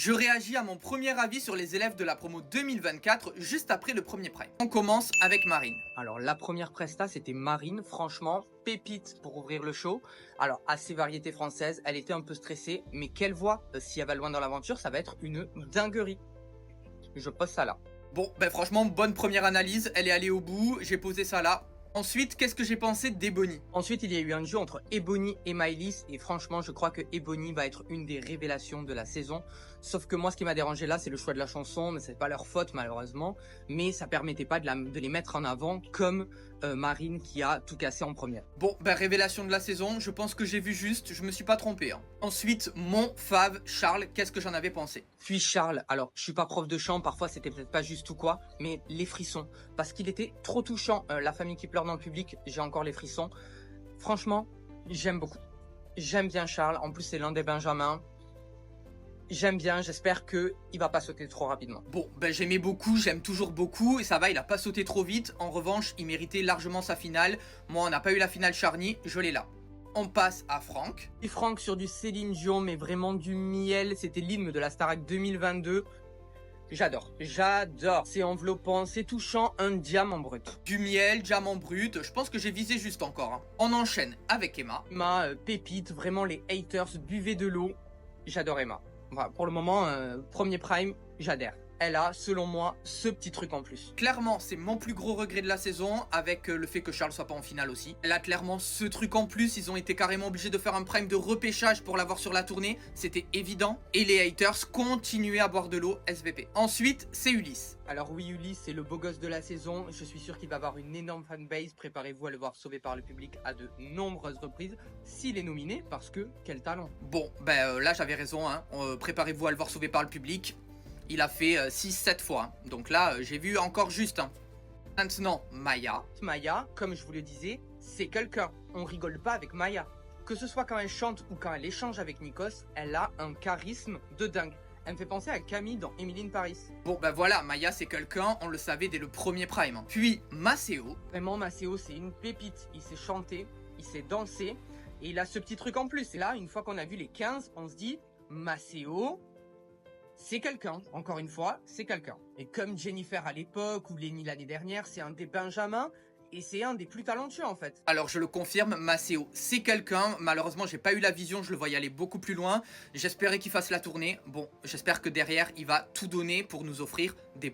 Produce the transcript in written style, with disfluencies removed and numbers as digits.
Je réagis à mon premier avis sur les élèves de la promo 2024 juste après le premier prime. On commence avec Marine. Alors la première presta c'était Marine, franchement, pépite pour ouvrir le show. Alors assez variété française, elle était un peu stressée, mais quelle voix, si elle va loin dans l'aventure, ça va être une dinguerie. Je pose ça là. Bon, ben franchement, bonne première analyse, elle est allée au bout, j'ai posé ça là. Ensuite, qu'est-ce que j'ai pensé d'Ebony? Ensuite, il y a eu un duo entre Ebony et Maëlys, et franchement, je crois que Ebony va être une des révélations de la saison. Sauf que moi, ce qui m'a dérangé là, c'est le choix de la chanson, mais c'est pas leur faute malheureusement. Mais ça permettait pas de les mettre en avant comme Marine qui a tout cassé en première. Bon, ben révélation de la saison, je pense que j'ai vu juste, je me suis pas trompé. Hein. Ensuite, mon fave, Charles, qu'est-ce que j'en avais pensé? Puis Charles, alors je suis pas prof de chant, parfois c'était peut-être pas juste ou quoi, mais les frissons, parce qu'il était trop touchant. La famille qui pleure dans le public, j'ai encore les frissons. Franchement, j'aime beaucoup. J'aime bien Charles, en plus c'est l'un des Benjamins. J'aime bien, j'espère que il va pas sauter trop rapidement. Bon, ben j'aimais beaucoup, j'aime toujours beaucoup, et ça va, il a pas sauté trop vite. En revanche, il méritait largement sa finale. Moi, on n'a pas eu la finale Charny, je l'ai là. On passe à Franck. Et Franck sur du Céline Dion, mais vraiment du miel. C'était l'hymne de la Starac 2022. J'adore, j'adore. C'est enveloppant, c'est touchant, un diamant brut. Du miel, diamant brut, je pense que j'ai visé juste encore. Hein. On enchaîne avec Emma. Emma, pépite, vraiment les haters, buvez de l'eau. J'adore Emma. Voilà, pour le moment, premier prime, j'adhère. Elle a, selon moi, ce petit truc en plus. Clairement, c'est mon plus gros regret de la saison, avec le fait que Charles soit pas en finale aussi. Elle a clairement ce truc en plus, ils ont été carrément obligés de faire un prime de repêchage pour l'avoir sur la tournée, c'était évident. Et les haters continuaient à boire de l'eau SVP. Ensuite, c'est Ulysse. Alors oui, Ulysse, c'est le beau gosse de la saison. Je suis sûr qu'il va avoir une énorme fanbase. Préparez-vous à le voir sauvé par le public à de nombreuses reprises, s'il est nominé, parce que quel talent. Bon, ben là j'avais raison, hein. Préparez-vous à le voir sauvé par le public. Il a fait 6-7 fois. Hein. Donc là, j'ai vu encore juste. Hein. Maintenant, Maya. Maya, comme je vous le disais, c'est quelqu'un. On rigole pas avec Maya. Que ce soit quand elle chante ou quand elle échange avec Nikos, elle a un charisme de dingue. Elle me fait penser à Camille dans Emily in Paris. Bon, ben voilà, Maya c'est quelqu'un, on le savait dès le premier prime. Hein. Puis, Maceo. Vraiment, Maceo, c'est une pépite. Il sait chanter, il sait danser, et il a ce petit truc en plus. Et là, une fois qu'on a vu les 15, on se dit, Maceo, c'est quelqu'un, encore une fois, c'est quelqu'un. Et comme Jennifer à l'époque, ou Lenny l'année dernière, c'est un des Benjamins, et c'est un des plus talentueux en fait. Alors je le confirme, Maceo, c'est quelqu'un. Malheureusement, j'ai pas eu la vision, je le voyais aller beaucoup plus loin. J'espérais qu'il fasse la tournée. Bon, j'espère que derrière, il va tout donner pour nous offrir des